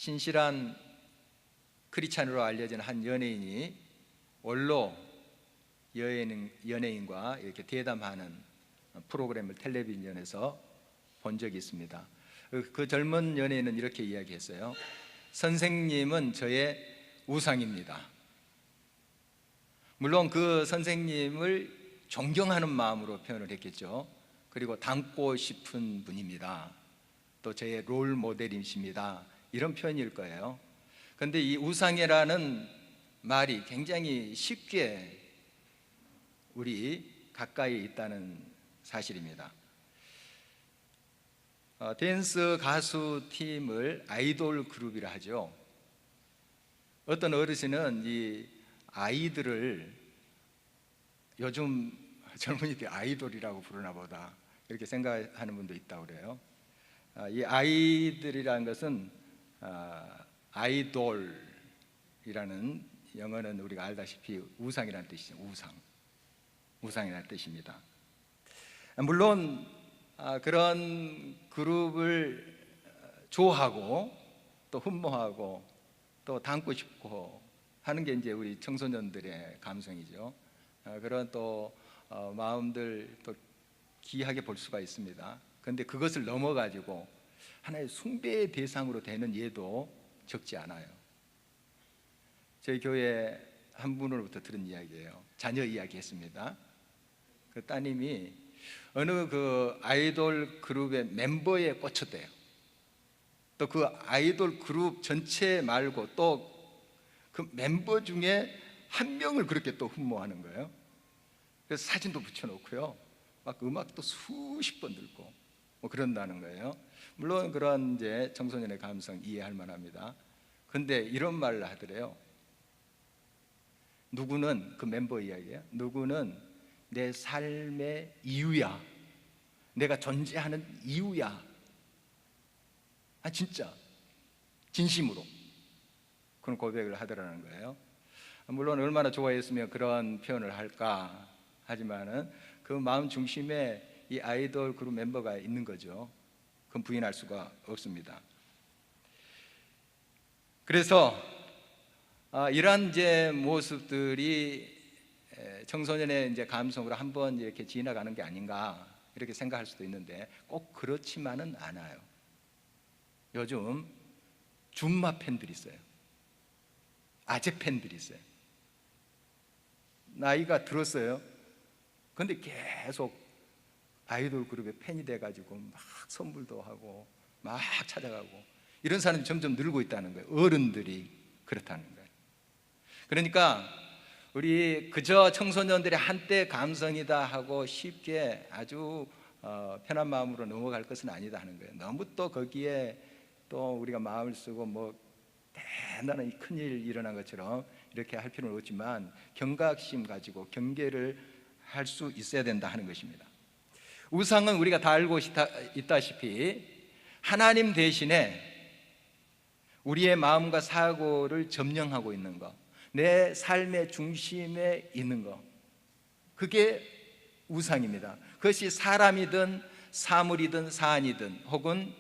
신실한 크리스찬으로 알려진 한 연예인이 원로 연예인과 이렇게 대담하는 프로그램을 텔레비전에서 본 적이 있습니다. 그 젊은 연예인은 이렇게 이야기했어요. 선생님은 저의 우상입니다. 물론 그 선생님을 존경하는 마음으로 표현을 했겠죠. 그리고 닮고 싶은 분입니다. 또 저의 롤 모델이십니다. 이런 표현일 거예요. 그런데 이 우상이라는 말이 굉장히 쉽게 우리 가까이 있다는 사실입니다. 댄스 가수 팀을 아이돌 그룹이라 하죠. 어떤 어르신은 이 아이들을 요즘 젊은이들이 아이돌이라고 부르나 보다 이렇게 생각하는 분도 있다고 그래요. 이 아이들이라는 것은 아이돌이라는 영어는 우리가 알다시피 우상이라는 뜻이죠. 우상이라는 뜻입니다. 물론 그런 그룹을 좋아하고 또 흠모하고 또 닮고 싶고 하는 게 이제 우리 청소년들의 감성이죠. 그런 또 마음들 또 귀하게 볼 수가 있습니다. 그런데 그것을 넘어가지고 하나의 숭배의 대상으로 되는 예도 적지 않아요. 저희 교회 한 분으로부터 들은 이야기예요. 자녀 이야기 했습니다. 그 따님이 어느 그 아이돌 그룹의 멤버에 꽂혔대요. 또 그 아이돌 그룹 전체 말고 또 그 멤버 중에 한 명을 그렇게 또 흠모하는 거예요. 그래서 사진도 붙여놓고요, 막 음악도 수십 번 듣고 뭐 그런다는 거예요. 물론 그런 이제 청소년의 감성 이해할 만합니다. 근데 이런 말을 하더래요. 누구는, 그 멤버 이야기예요, 누구는 내 삶의 이유야, 내가 존재하는 이유야. 진짜 진심으로 그런 고백을 하더라는 거예요. 물론 얼마나 좋아했으면 그런 표현을 할까 하지만은 그 마음 중심에 이 아이돌 그룹 멤버가 있는 거죠. 그건 부인할 수가 없습니다. 그래서 이러한 이제 모습들이 청소년의 이제 감성으로 한번 이렇게 지나가는 게 아닌가 이렇게 생각할 수도 있는데 꼭 그렇지만은 않아요. 요즘 줌마 팬들이 있어요. 아재 팬들이 있어요. 나이가 들었어요. 근데 계속 아이돌 그룹의 팬이 돼가지고 막 선물도 하고 막 찾아가고 이런 사람이 점점 늘고 있다는 거예요. 어른들이 그렇다는 거예요. 그러니까 우리 그저 청소년들의 한때 감성이다 하고 쉽게 아주 편한 마음으로 넘어갈 것은 아니다 하는 거예요. 너무 또 거기에 또 우리가 마음을 쓰고 뭐 대단한 큰일 일어난 것처럼 이렇게 할 필요는 없지만 경각심 가지고 경계를 할 수 있어야 된다 하는 것입니다. 우상은 우리가 다 알고 있다시피 하나님 대신에 우리의 마음과 사고를 점령하고 있는 것, 내 삶의 중심에 있는 것, 그게 우상입니다. 그것이 사람이든 사물이든 사안이든 혹은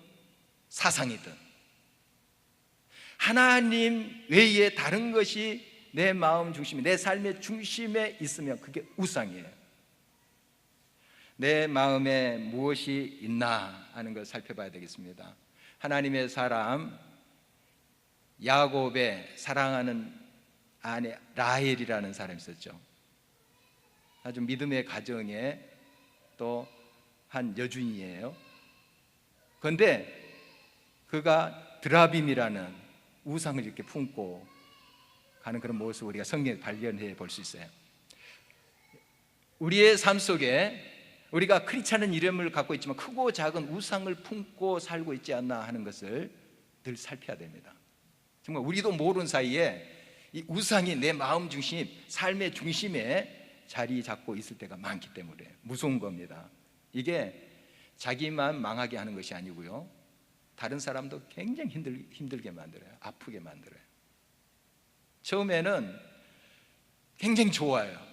사상이든 하나님 외에 다른 것이 내 마음 중심에, 내 삶의 중심에 있으면 그게 우상이에요. 내 마음에 무엇이 있나 하는 걸 살펴봐야 되겠습니다. 하나님의 사람 야곱의 사랑하는 아내 라헬이라는 사람이 있었죠. 아주 믿음의 가정에 또 한 여주인이에요. 그런데 그가 드라빔이라는 우상을 이렇게 품고 가는 그런 모습을 우리가 성경에 발견해 볼 수 있어요. 우리의 삶 속에 우리가 크리스찬은 이름을 갖고 있지만 크고 작은 우상을 품고 살고 있지 않나 하는 것을 늘 살펴야 됩니다. 정말 우리도 모르는 사이에 이 우상이 내 마음 중심, 삶의 중심에 자리 잡고 있을 때가 많기 때문에 무서운 겁니다. 이게 자기만 망하게 하는 것이 아니고요, 다른 사람도 굉장히 힘들게 만들어요. 아프게 만들어요. 처음에는 굉장히 좋아요.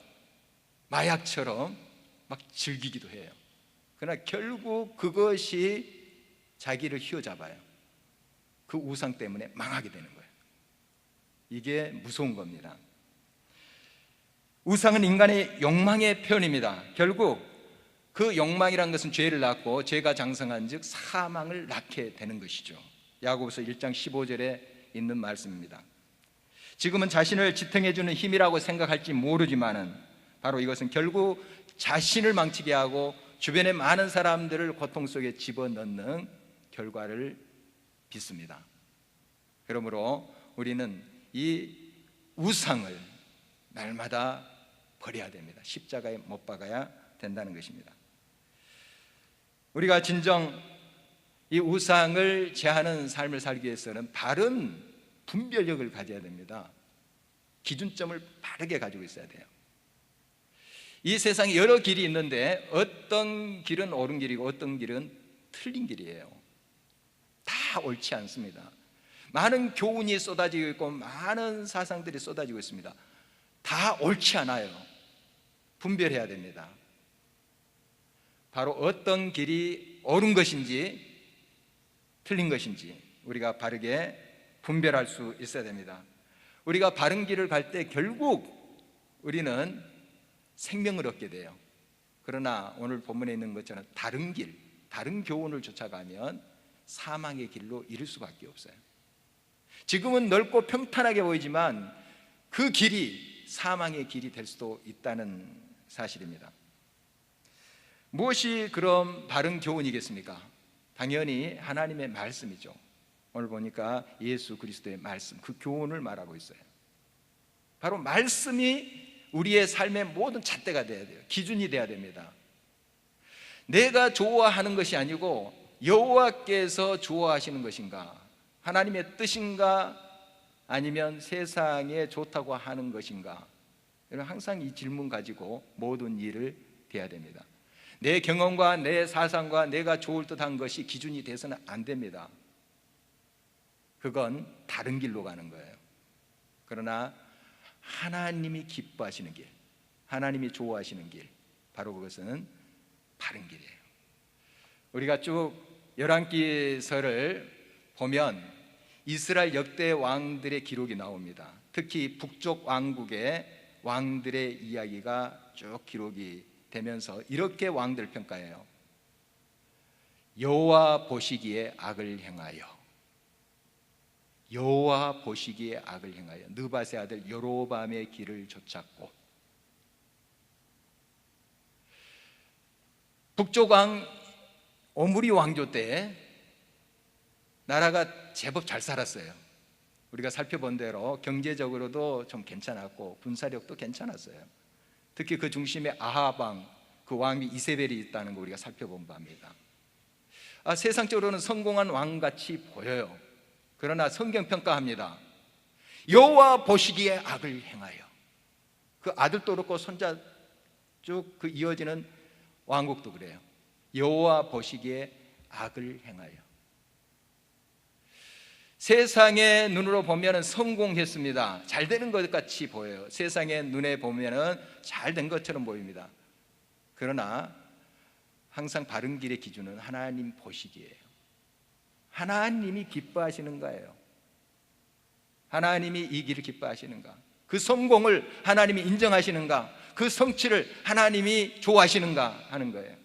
마약처럼 막 즐기기도 해요. 그러나 결국 그것이 자기를 휘어잡아요. 그 우상 때문에 망하게 되는 거예요. 이게 무서운 겁니다. 우상은 인간의 욕망의 표현입니다. 결국 그 욕망이란 것은 죄를 낳고 죄가 장성한 즉 사망을 낳게 되는 것이죠. 야고보서 1장 15절에 있는 말씀입니다. 지금은 자신을 지탱해주는 힘이라고 생각할지 모르지만은 바로 이것은 결국 자신을 망치게 하고 주변의 많은 사람들을 고통 속에 집어넣는 결과를 빚습니다. 그러므로 우리는 이 우상을 날마다 버려야 됩니다. 십자가에 못 박아야 된다는 것입니다. 우리가 진정 이 우상을 제하는 삶을 살기 위해서는 바른 분별력을 가져야 됩니다. 기준점을 바르게 가지고 있어야 돼요. 이 세상에 여러 길이 있는데 어떤 길은 옳은 길이고 어떤 길은 틀린 길이에요. 다 옳지 않습니다. 많은 교훈이 쏟아지고 있고 많은 사상들이 쏟아지고 있습니다. 다 옳지 않아요. 분별해야 됩니다. 바로 어떤 길이 옳은 것인지 틀린 것인지 우리가 바르게 분별할 수 있어야 됩니다. 우리가 바른 길을 갈 때 결국 우리는 생명을 얻게 돼요. 그러나 오늘 본문에 있는 것처럼 다른 길, 다른 교훈을 쫓아가면 사망의 길로 이를 수밖에 없어요. 지금은 넓고 평탄하게 보이지만 그 길이 사망의 길이 될 수도 있다는 사실입니다. 무엇이 그럼 바른 교훈이겠습니까? 당연히 하나님의 말씀이죠. 오늘 보니까 예수 그리스도의 말씀, 그 교훈을 말하고 있어요. 바로 말씀이 우리의 삶의 모든 잣대가 돼야 돼요. 기준이 돼야 됩니다. 내가 좋아하는 것이 아니고 여호와께서 좋아하시는 것인가, 하나님의 뜻인가, 아니면 세상에 좋다고 하는 것인가, 항상 이 질문 가지고 모든 일을 대해야 됩니다. 내 경험과 내 사상과 내가 좋을 듯한 것이 기준이 돼서는 안 됩니다. 그건 다른 길로 가는 거예요. 그러나 하나님이 기뻐하시는 길, 하나님이 좋아하시는 길, 바로 그것은 바른 길이에요. 우리가 쭉 열왕기서를 보면 이스라엘 역대 왕들의 기록이 나옵니다. 특히 북쪽 왕국의 왕들의 이야기가 쭉 기록이 되면서 이렇게 왕들 평가해요. 여호와 보시기에 악을 행하여, 여호와 보시기에 악을 행하여 느밧의 아들 여로밤의 길을 쫓았고, 북쪽 왕 오므리 왕조 때 나라가 제법 잘 살았어요. 우리가 살펴본 대로 경제적으로도 좀 괜찮았고 군사력도 괜찮았어요. 특히 그 중심에 아합 왕, 그 왕이 이세벨이 있다는 거 우리가 살펴본 바입니다. 세상적으로는 성공한 왕같이 보여요. 그러나 성경 평가합니다. 여호와 보시기에 악을 행하여. 그 아들도 그렇고 손자 쭉 그 이어지는 왕국도 그래요. 여호와 보시기에 악을 행하여. 세상의 눈으로 보면 성공했습니다. 잘 되는 것 같이 보여요. 세상의 눈에 보면 잘 된 것처럼 보입니다. 그러나 항상 바른 길의 기준은 하나님 보시기에요. 하나님이 기뻐하시는 거예요. 하나님이 이 길을 기뻐하시는가, 그 성공을 하나님이 인정하시는가, 그 성취를 하나님이 좋아하시는가 하는 거예요.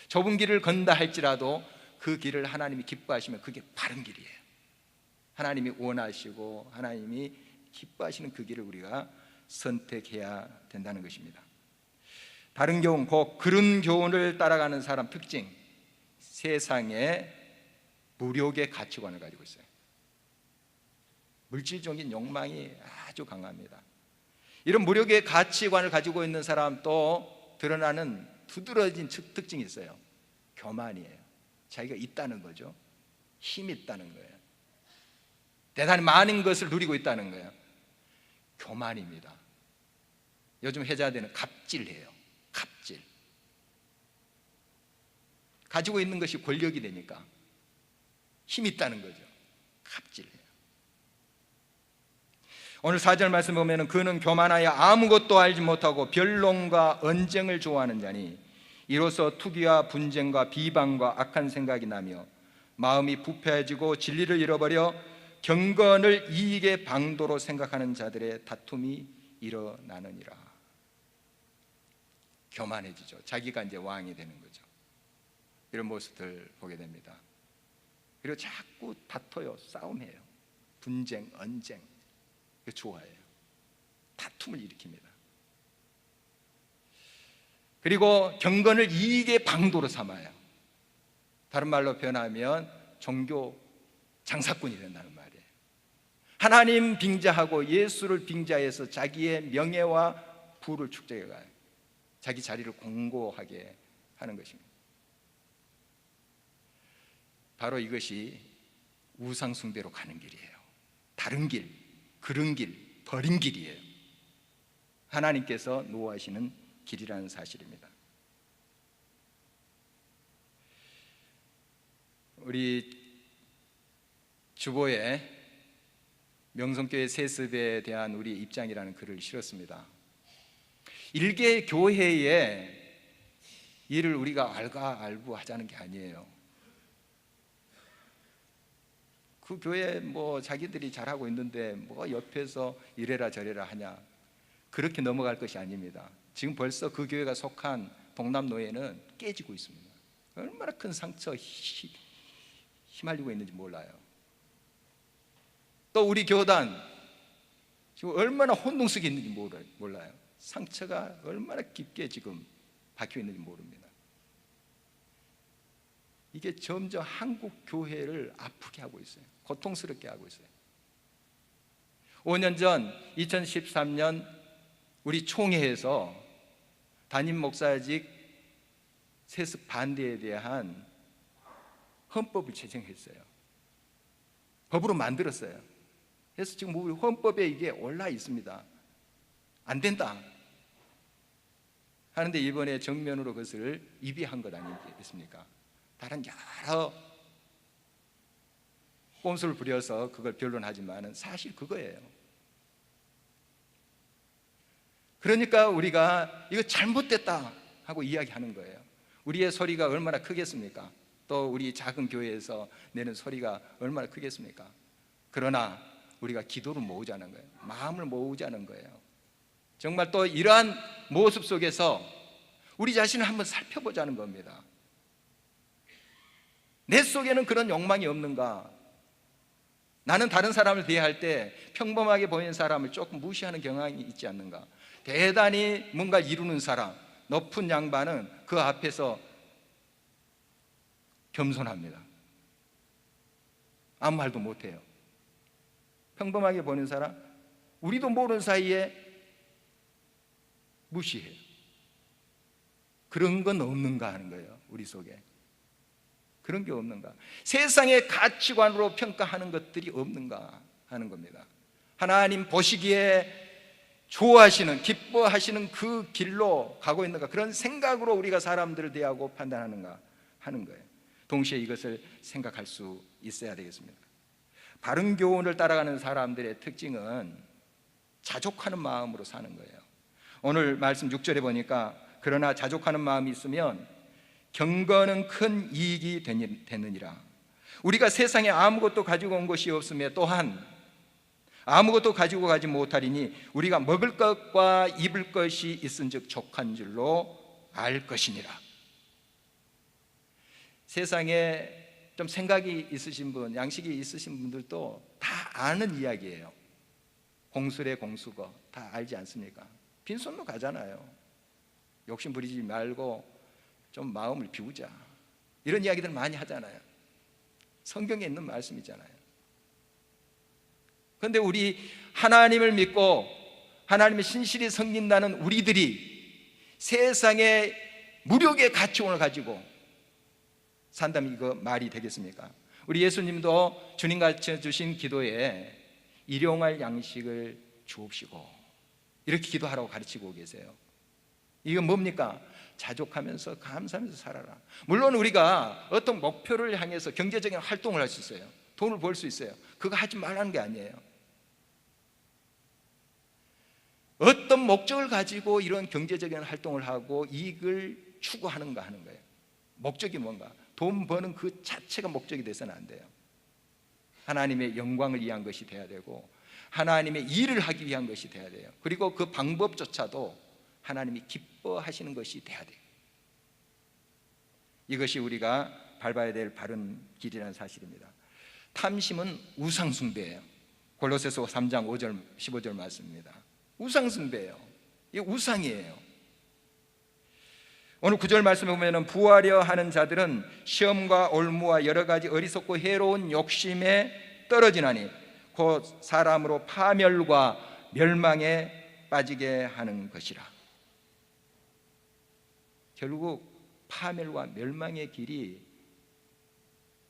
좁은 길을 건다 할지라도 그 길을 하나님이 기뻐하시면 그게 바른 길이에요. 하나님이 원하시고 하나님이 기뻐하시는 그 길을 우리가 선택해야 된다는 것입니다. 바른 교훈, 곧 그런 교훈을 따라가는 사람 특징, 세상에 무력의 가치관을 가지고 있어요. 물질적인 욕망이 아주 강합니다. 이런 무력의 가치관을 가지고 있는 사람 또 드러나는 두드러진 특징이 있어요. 교만이에요. 자기가 있다는 거죠. 힘이 있다는 거예요. 대단히 많은 것을 누리고 있다는 거예요. 교만입니다. 요즘 해자되는 갑질해요. 갑질. 가지고 있는 것이 권력이 되니까 힘이 있다는 거죠. 갑질해요. 오늘 4절 말씀 보면 그는 교만하여 아무것도 알지 못하고 변론과 언쟁을 좋아하는 자니 이로써 투기와 분쟁과 비방과 악한 생각이 나며 마음이 부패해지고 진리를 잃어버려 경건을 이익의 방도로 생각하는 자들의 다툼이 일어나느니라. 교만해지죠. 자기가 이제 왕이 되는 거죠. 이런 모습들 보게 됩니다. 그리고 자꾸 다퉈요. 싸움해요. 분쟁, 언쟁. 이거 좋아해요. 다툼을 일으킵니다. 그리고 경건을 이익의 방도로 삼아요. 다른 말로 표현하면 종교 장사꾼이 된다는 말이에요. 하나님 빙자하고 예수를 빙자해서 자기의 명예와 부를 축적해가요. 자기 자리를 공고하게 하는 것입니다. 바로 이것이 우상 숭배로 가는 길이에요. 다른 길, 그른 길, 버린 길이에요. 하나님께서 노하시는 길이라는 사실입니다. 우리 주보에 명성교회 세습에 대한 우리 입장이라는 글을 실었습니다. 일개 교회의 일을 우리가 알부하자는 게 아니에요. 그 교회 뭐 자기들이 잘하고 있는데 뭐 옆에서 이래라 저래라 하냐, 그렇게 넘어갈 것이 아닙니다. 지금 벌써 그 교회가 속한 동남노예는 깨지고 있습니다. 얼마나 큰 상처 휘말리고 있는지 몰라요. 또 우리 교단 지금 얼마나 혼동 속에 있는지 몰라요. 상처가 얼마나 깊게 지금 박혀 있는지 모릅니다. 이게 점점 한국 교회를 아프게 하고 있어요. 고통스럽게 하고 있어요. 5년 전 2013년 우리 총회에서 담임 목사직 세습 반대에 대한 헌법을 제정했어요. 법으로 만들었어요. 그래서 지금 우리 헌법에 이게 올라 있습니다. 안 된다 하는데 이번에 정면으로 그것을 입의한 것 아니겠습니까? 다른 여러 꼼수를 부려서 그걸 변론하지만 사실 그거예요. 그러니까 우리가 이거 잘못됐다 하고 이야기하는 거예요. 우리의 소리가 얼마나 크겠습니까? 또 우리 작은 교회에서 내는 소리가 얼마나 크겠습니까? 그러나 우리가 기도를 모으자는 거예요. 마음을 모으자는 거예요. 정말 또 이러한 모습 속에서 우리 자신을 한번 살펴보자는 겁니다. 내 속에는 그런 욕망이 없는가? 나는 다른 사람을 대할 때 평범하게 보이는 사람을 조금 무시하는 경향이 있지 않는가? 대단히 뭔가 이루는 사람, 높은 양반은 그 앞에서 겸손합니다. 아무 말도 못해요. 평범하게 보는 사람, 우리도 모르는 사이에 무시해요. 그런 건 없는가 하는 거예요. 우리 속에 그런 게 없는가? 세상의 가치관으로 평가하는 것들이 없는가 하는 겁니다. 하나님 보시기에 좋아하시는, 기뻐하시는 그 길로 가고 있는가? 그런 생각으로 우리가 사람들을 대하고 판단하는가 하는 거예요. 동시에 이것을 생각할 수 있어야 되겠습니다. 바른 교훈을 따라가는 사람들의 특징은 자족하는 마음으로 사는 거예요. 오늘 말씀 6절에 보니까 그러나 자족하는 마음이 있으면 경건은 큰 이익이 되느니라. 우리가 세상에 아무것도 가지고 온 것이 없으며 또한 아무것도 가지고 가지 못하리니 우리가 먹을 것과 입을 것이 있은즉 족한 줄로 알 것이니라. 세상에 좀 생각이 있으신 분, 양식이 있으신 분들도 다 아는 이야기예요. 공수래 공수거 다 알지 않습니까? 빈손으로 가잖아요. 욕심 부리지 말고 좀 마음을 비우자, 이런 이야기들 많이 하잖아요. 성경에 있는 말씀이잖아요. 그런데 우리 하나님을 믿고 하나님의 신실히 섬긴다는 우리들이 세상의 무력의 가치관을 가지고 산다면 이거 말이 되겠습니까? 우리 예수님도 주님 가르쳐 주신 기도에 일용할 양식을 주옵시고 이렇게 기도하라고 가르치고 계세요. 이건 뭡니까? 자족하면서 감사하면서 살아라. 물론 우리가 어떤 목표를 향해서 경제적인 활동을 할 수 있어요. 돈을 벌 수 있어요. 그거 하지 말라는 게 아니에요. 어떤 목적을 가지고 이런 경제적인 활동을 하고 이익을 추구하는가 하는 거예요. 목적이 뭔가? 돈 버는 그 자체가 목적이 돼서는 안 돼요. 하나님의 영광을 위한 것이 돼야 되고 하나님의 일을 하기 위한 것이 돼야 돼요. 그리고 그 방법조차도 하나님이 기뻐하시는 것이 돼야 돼요. 이것이 우리가 밟아야 될 바른 길이라는 사실입니다. 탐심은 우상숭배예요. 골로새서 3장 5절 15절 말씀입니다. 우상숭배예요. 이게 우상이에요. 오늘 9절 말씀에 보면 부하려 하는 자들은 시험과 올무와 여러 가지 어리석고 해로운 욕심에 떨어지나니 곧 사람으로 파멸과 멸망에 빠지게 하는 것이라. 결국 파멸과 멸망의 길이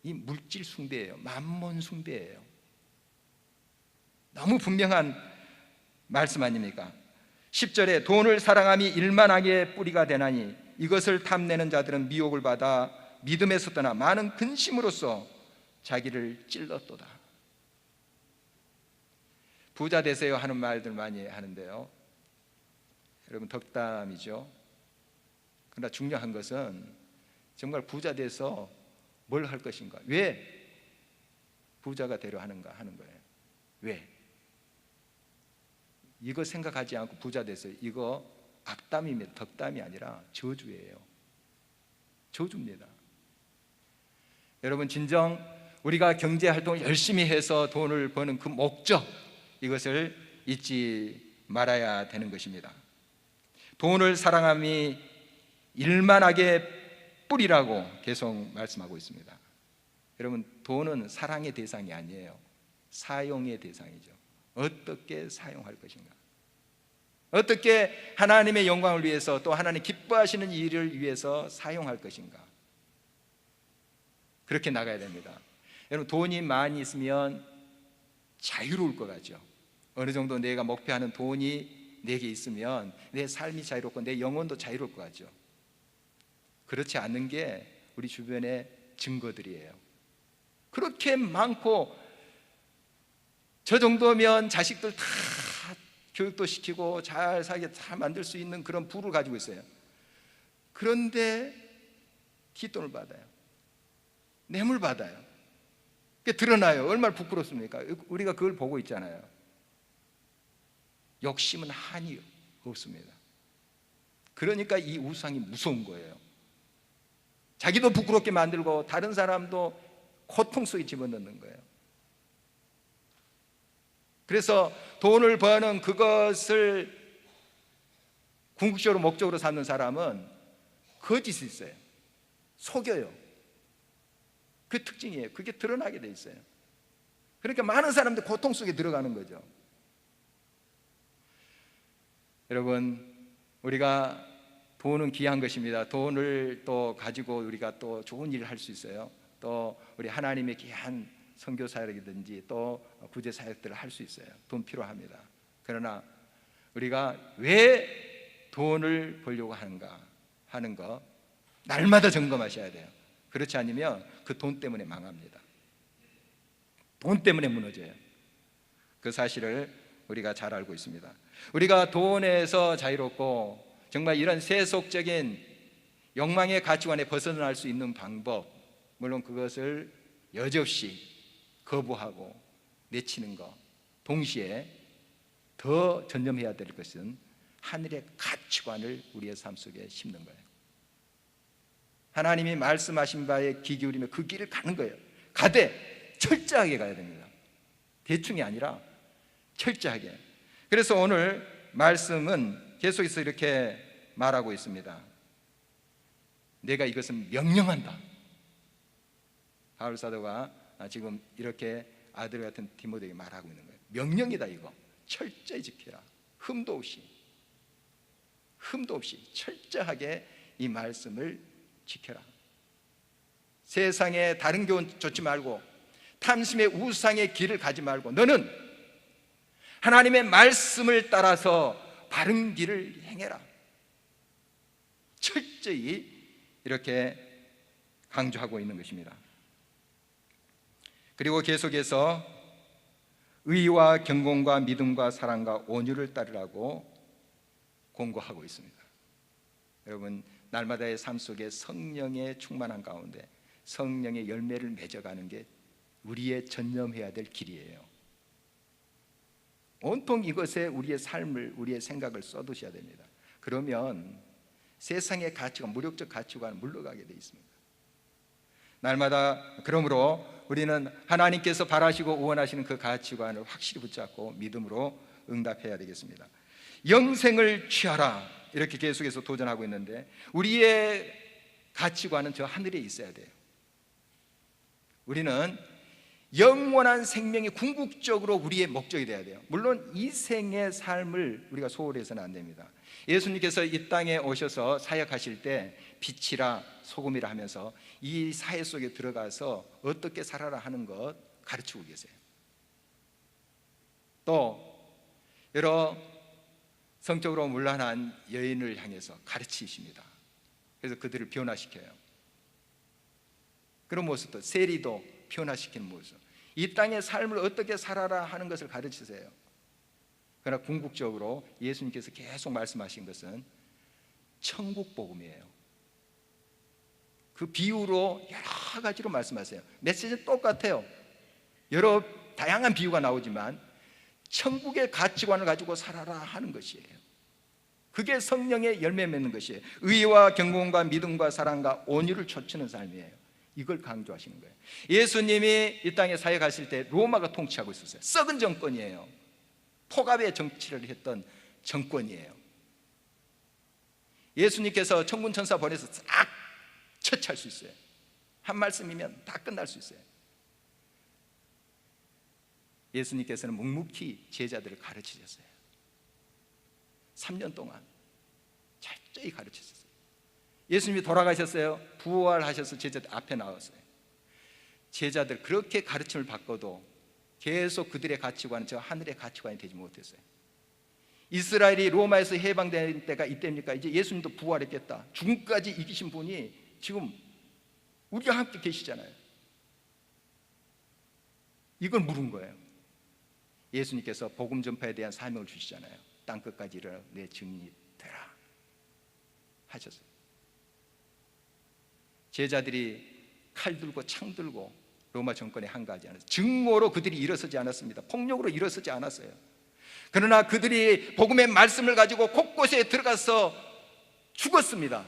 이 물질 숭배예요. 만몬 숭배예요. 너무 분명한 말씀 아닙니까? 10절에 돈을 사랑함이 일만하게 뿌리가 되나니 이것을 탐내는 자들은 미혹을 받아 믿음에서 떠나 많은 근심으로써 자기를 찔렀도다. 부자 되세요 하는 말들 많이 하는데요, 여러분 덕담이죠. 그러나 중요한 것은 정말 부자 돼서 뭘 할 것인가, 왜 부자가 되려 하는가 하는 거예요. 왜? 이거 생각하지 않고 부자 돼서, 이거 악담입니다. 덕담이 아니라 저주예요. 저주입니다. 여러분, 진정 우리가 경제활동을 열심히 해서 돈을 버는 그 목적, 이것을 잊지 말아야 되는 것입니다. 돈을 사랑함이 일만하게 뿌리라고 계속 말씀하고 있습니다. 여러분, 돈은 사랑의 대상이 아니에요. 사용의 대상이죠. 어떻게 사용할 것인가, 어떻게 하나님의 영광을 위해서 또 하나님 기뻐하시는 일을 위해서 사용할 것인가, 그렇게 나가야 됩니다. 여러분, 돈이 많이 있으면 자유로울 것 같죠. 어느 정도 내가 목표하는 돈이 내게 있으면 내 삶이 자유롭고 내 영혼도 자유로울 것 같죠. 그렇지 않는 게 우리 주변의 증거들이에요. 그렇게 많고, 저 정도면 자식들 다 교육도 시키고 잘 살게 잘 만들 수 있는 그런 부를 가지고 있어요. 그런데 뒷돈을 받아요. 뇌물 받아요. 그게 드러나요. 얼마나 부끄럽습니까? 우리가 그걸 보고 있잖아요. 욕심은 한이 없습니다. 그러니까 이 우상이 무서운 거예요. 자기도 부끄럽게 만들고 다른 사람도 고통 속에 집어넣는 거예요. 그래서 돈을 버는 그것을 궁극적으로 목적으로 삼는 사람은 거짓이 있어요. 속여요. 그 특징이에요. 그게 드러나게 돼 있어요. 그러니까 많은 사람들 고통 속에 들어가는 거죠. 여러분, 우리가 돈은 귀한 것입니다. 돈을 또 가지고 우리가 또 좋은 일을 할 수 있어요. 또 우리 하나님의 귀한 선교사역이든지 또 구제사역들을 할 수 있어요. 돈 필요합니다. 그러나 우리가 왜 돈을 벌려고 하는가 하는 거 날마다 점검하셔야 돼요. 그렇지 않으면 그 돈 때문에 망합니다. 돈 때문에 무너져요. 그 사실을 우리가 잘 알고 있습니다. 우리가 돈에서 자유롭고 정말 이런 세속적인 욕망의 가치관에 벗어날 수 있는 방법, 물론 그것을 여지없이 거부하고 내치는 것, 동시에 더 전념해야 될 것은 하늘의 가치관을 우리의 삶 속에 심는 거예요. 하나님이 말씀하신 바에 귀 기울이며 그 길을 가는 거예요. 가되 철저하게 가야 됩니다. 대충이 아니라 철저하게. 그래서 오늘 말씀은 계속해서 이렇게 말하고 있습니다. 내가 이것은 명령한다. 바울 사도가 지금 이렇게 아들 같은 디모데에게 말하고 있는 거예요. 명령이다. 이거 철저히 지켜라. 흠도 없이 철저하게 이 말씀을 지켜라. 세상에 다른 교훈 쫓지 말고 탐심의 우상의 길을 가지 말고 너는 하나님의 말씀을 따라서 바른 길을 행해라. 철저히 이렇게 강조하고 있는 것입니다. 그리고 계속해서 의와 경건과 믿음과 사랑과 온유를 따르라고 공고하고 있습니다. 여러분, 날마다의 삶 속에 성령의 충만한 가운데 성령의 열매를 맺어가는 게 우리의 전념해야 될 길이에요. 온통 이것에 우리의 삶을, 우리의 생각을 쏟으셔야 됩니다. 그러면 세상의 가치관, 무력적 가치관은 물러가게 돼 있습니다. 날마다 그러므로 우리는 하나님께서 바라시고 원하시는 그 가치관을 확실히 붙잡고 믿음으로 응답해야 되겠습니다. 영생을 취하라, 이렇게 계속해서 도전하고 있는데 우리의 가치관은 저 하늘에 있어야 돼요. 우리는 영원한 생명이 궁극적으로 우리의 목적이 되어야 돼요. 물론 이 생의 삶을 우리가 소홀히 해서는 안 됩니다. 예수님께서 이 땅에 오셔서 사역하실 때 빛이라 소금이라 하면서 이 사회 속에 들어가서 어떻게 살아라 하는 것 가르치고 계세요. 또 여러 성적으로 문란한 여인을 향해서 가르치십니다. 그래서 그들을 변화시켜요. 그런 모습도, 세리도 변화시키는 모습, 이 땅의 삶을 어떻게 살아라 하는 것을 가르치세요. 그러나 궁극적으로 예수님께서 계속 말씀하신 것은 천국 복음이에요. 그 비유로 여러 가지로 말씀하세요. 메시지는 똑같아요. 여러 다양한 비유가 나오지만 천국의 가치관을 가지고 살아라 하는 것이에요. 그게 성령의 열매 맺는 것이에요. 의와 경건과 믿음과 사랑과 온유를 좇는 삶이에요. 이걸 강조하시는 거예요. 예수님이 이 땅에 사역하실 때 로마가 통치하고 있었어요. 썩은 정권이에요. 폭압의 정치를 했던 정권이에요. 예수님께서 천군 천사 보내서 싹 처치할 수 있어요. 한 말씀이면 다 끝날 수 있어요. 예수님께서는 묵묵히 제자들을 가르치셨어요. 3년 동안 철저히 가르치셨어요. 예수님이 돌아가셨어요. 부활하셔서 제자들 앞에 나왔어요. 제자들 그렇게 가르침을 받고도 계속 그들의 가치관은 저 하늘의 가치관이 되지 못했어요. 이스라엘이 로마에서 해방된 때가 이때입니까? 이제 예수님도 부활했겠다. 죽음까지 이기신 분이 지금 우리와 함께 계시잖아요. 이걸 물은 거예요. 예수님께서 복음 전파에 대한 사명을 주시잖아요. 땅끝까지 이르러 내 증인이 되라 하셨어요. 제자들이 칼 들고 창 들고 로마 정권에 한가하지 않았어요. 증오로 그들이 일어서지 않았습니다. 폭력으로 일어서지 않았어요. 그러나 그들이 복음의 말씀을 가지고 곳곳에 들어가서 죽었습니다.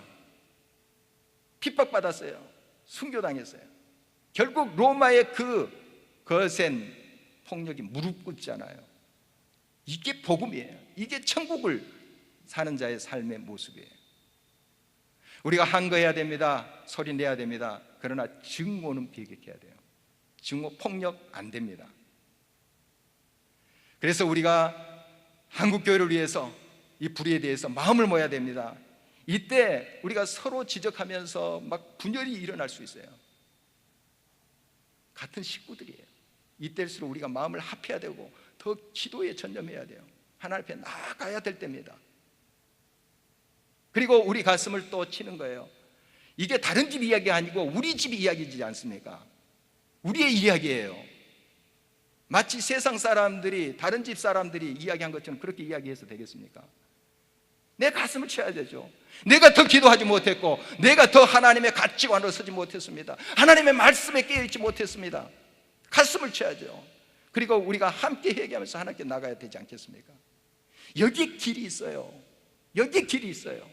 핍박받았어요. 순교당했어요. 결국 로마의 그 거센 폭력이 무릎 꿇잖아요. 이게 복음이에요. 이게 천국을 사는 자의 삶의 모습이에요. 우리가 한거해야 됩니다. 소리 내야 됩니다. 그러나 증오는 비격해야 돼요. 증오, 폭력 안 됩니다. 그래서 우리가 한국교회를 위해서 이 불의에 대해서 마음을 모아야 됩니다. 이때 우리가 서로 지적하면서 막 분열이 일어날 수 있어요. 같은 식구들이에요. 이때일수록 우리가 마음을 합해야 되고 더 기도에 전념해야 돼요. 하나님 앞에 나아가야 될 때입니다. 그리고 우리 가슴을 또 치는 거예요. 이게 다른 집 이야기가 아니고 우리 집 이야기지 않습니까? 우리의 이야기예요. 마치 세상 사람들이, 다른 집 사람들이 이야기한 것처럼 그렇게 이야기해서 되겠습니까? 내 가슴을 쳐야 되죠. 내가 더 기도하지 못했고, 내가 더 하나님의 가치관으로 서지 못했습니다. 하나님의 말씀에 깨어있지 못했습니다. 가슴을 쳐야죠. 그리고 우리가 함께 회개하면서 하나님께 나가야 되지 않겠습니까? 여기 길이 있어요. 여기 길이 있어요.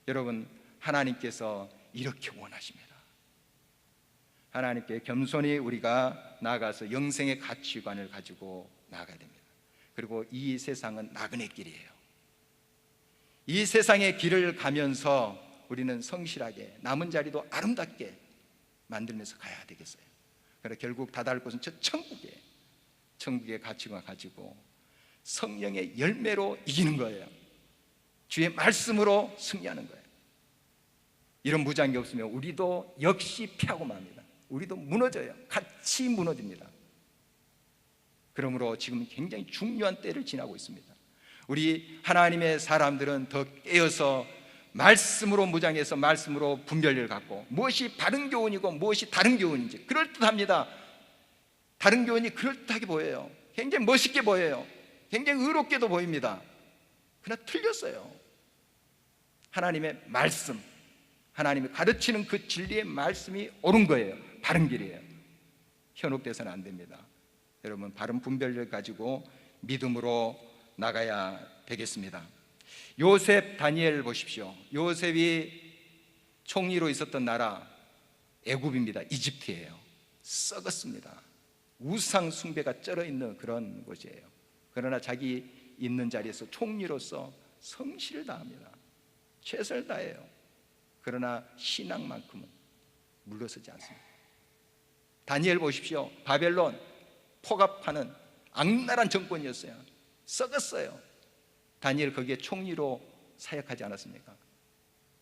여러분, 하나님께서 이렇게 원하십니다. 하나님께 겸손히 우리가 나아가서 영생의 가치관을 가지고 나아가야 됩니다. 그리고 이 세상은 나그네 길이에요. 이 세상의 길을 가면서 우리는 성실하게 남은 자리도 아름답게 만들면서 가야 되겠어요. 그래서 결국 다다를 곳은 저 천국의 가치관 가지고 성령의 열매로 이기는 거예요. 주의 말씀으로 승리하는 거예요. 이런 무장이 없으면 우리도 역시 피하고 맙니다. 우리도 무너져요. 같이 무너집니다. 그러므로 지금 굉장히 중요한 때를 지나고 있습니다. 우리 하나님의 사람들은 더 깨어서 말씀으로 무장해서 말씀으로 분별력을 갖고 무엇이 바른 교훈이고 무엇이 다른 교훈인지 그럴듯합니다. 다른 교훈이 그럴듯하게 보여요. 굉장히 멋있게 보여요. 굉장히 의롭게도 보입니다. 그러나 틀렸어요. 하나님의 말씀, 하나님이 가르치는 그 진리의 말씀이 옳은 거예요. 바른 길이에요. 현혹돼서는 안 됩니다. 여러분, 바른 분별을 가지고 믿음으로 나가야 되겠습니다. 요셉, 다니엘 보십시오. 요셉이 총리로 있었던 나라 애굽입니다. 이집트예요. 썩었습니다. 우상 숭배가 쩔어 있는 그런 곳이에요. 그러나 자기 있는 자리에서 총리로서 성실을 다합니다. 최선을 다해요. 그러나 신앙만큼은 물러서지 않습니다. 다니엘 보십시오. 바벨론 포갑하는 악랄한 정권이었어요. 썩었어요. 다니엘 거기에 총리로 사역하지 않았습니까?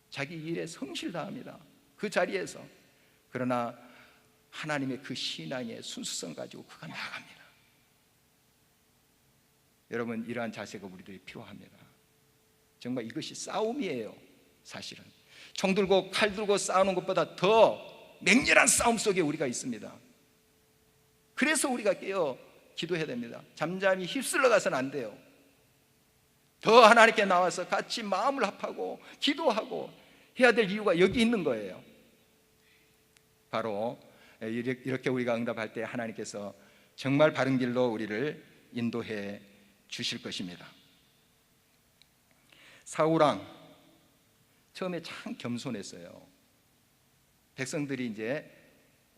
자기 일에 성실 다합니다. 그 자리에서. 그러나 하나님의 그 신앙의 순수성 가지고 그가 나아갑니다. 여러분, 이러한 자세가 우리들이 필요합니다. 정말 이것이 싸움이에요. 사실은 총 들고 칼 들고 싸우는 것보다 더 맹렬한 싸움 속에 우리가 있습니다. 그래서 우리가 깨어 기도해야 됩니다. 잠잠히 휩쓸러 가서는 안 돼요. 더 하나님께 나와서 같이 마음을 합하고 기도하고 해야 될 이유가 여기 있는 거예요. 바로 이렇게 우리가 응답할 때 하나님께서 정말 바른 길로 우리를 인도해 주실 것입니다. 사울왕 처음에 참 겸손했어요. 백성들이 이제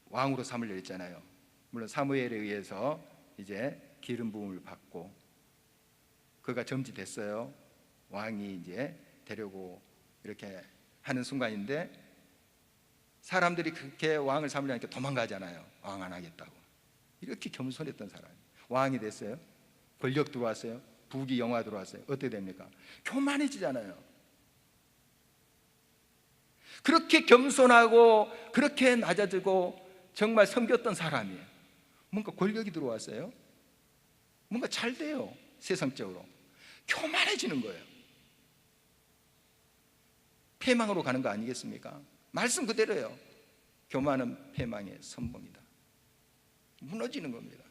왕으로 삼으려 했잖아요. 물론 사무엘에 의해서 이제 기름 부음을 받고 그가 점지됐어요. 왕이 이제 되려고 이렇게 하는 순간인데 사람들이 그렇게 왕을 삼으려니까 도망가잖아요. 왕 안 하겠다고. 이렇게 겸손했던 사람이 왕이 됐어요. 권력 들어왔어요. 부귀 영화 들어왔어요. 어떻게 됩니까? 교만해지잖아요. 그렇게 겸손하고 그렇게 낮아지고 정말 섬겼던 사람이에요. 뭔가 권력이 들어왔어요. 뭔가 잘 돼요. 세상적으로 교만해지는 거예요. 패망으로 가는 거 아니겠습니까? 말씀 그대로예요. 교만은 패망의 선봉이다. 무너지는 겁니다.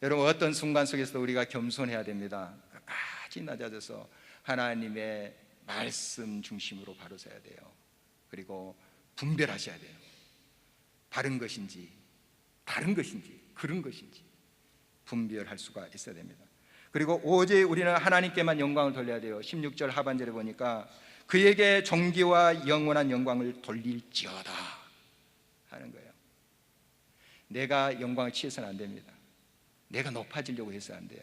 여러분, 어떤 순간 속에서도 우리가 겸손해야 됩니다. 끝까지 낮아져서 하나님의 말씀 중심으로 바로 서야 돼요. 그리고 분별하셔야 돼요. 바른 것인지 다른 것인지 그런 것인지 분별할 수가 있어야 됩니다. 그리고 오직 우리는 하나님께만 영광을 돌려야 돼요. 16절 하반절에 보니까 그에게 존귀와 영원한 영광을 돌릴지어다 하는 거예요. 내가 영광을 취해서는 안 됩니다. 내가 높아지려고 해서 안 돼요.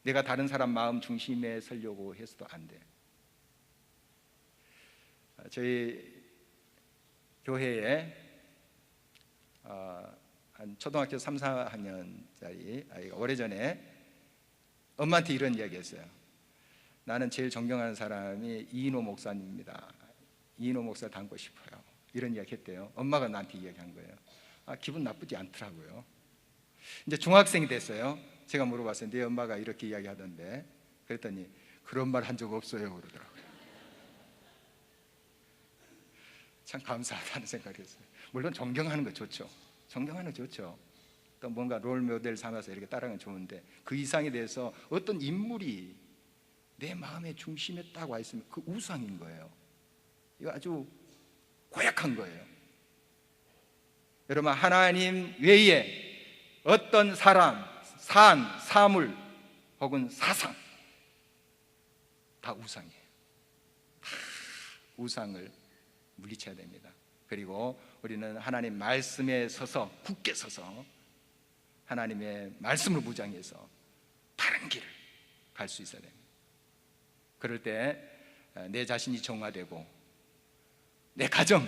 내가 다른 사람 마음 중심에 서려고 해서도 안 돼요. 저희 교회에 한 초등학교 3, 4학년짜리 아이가 오래전에 엄마한테 이런 이야기 했어요. 나는 제일 존경하는 사람이 이인호 목사님입니다. 이인호 목사 닮고 싶어요. 이런 이야기 했대요. 엄마가 나한테 이야기한 거예요. 기분 나쁘지 않더라고요. 이제 중학생이 됐어요. 제가 물어봤어요. 네 엄마가 이렇게 이야기하던데. 그랬더니 그런 말 한 적 없어요 그러더라고요. 참 감사하다는 생각을 했어요. 물론 존경하는 거 좋죠. 존경하는 거 좋죠. 또 뭔가 롤 모델 삼아서 이렇게 따라가면 좋은데 그 이상에 대해서 어떤 인물이 내 마음의 중심에 딱 와 있으면 그 우상인 거예요. 이거 아주 고약한 거예요. 여러분, 하나님 외에 어떤 사람, 산, 사물 혹은 사상 다 우상이에요. 다 우상을 물리쳐야 됩니다. 그리고 우리는 하나님 말씀에 서서 굳게 서서 하나님의 말씀을 무장해서 바른 길을 갈 수 있어야 됩니다. 그럴 때 내 자신이 정화되고 내 가정,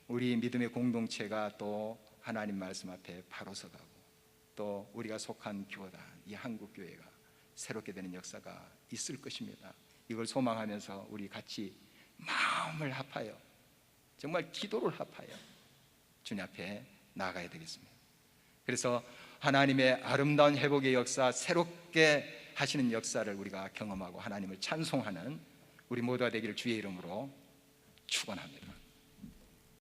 우리 믿음의 공동체가 또 하나님 말씀 앞에 바로 서가고 또 우리가 속한 교단, 이 한국교회가 새롭게 되는 역사가 있을 것입니다. 이걸 소망하면서 우리 같이 마음을 합하여 정말 기도를 합하여 주님 앞에 나아가야 되겠습니다. 그래서 하나님의 아름다운 회복의 역사, 새롭게 하시는 역사를 우리가 경험하고 하나님을 찬송하는 우리 모두가 되기를 주의 이름으로 축원합니다.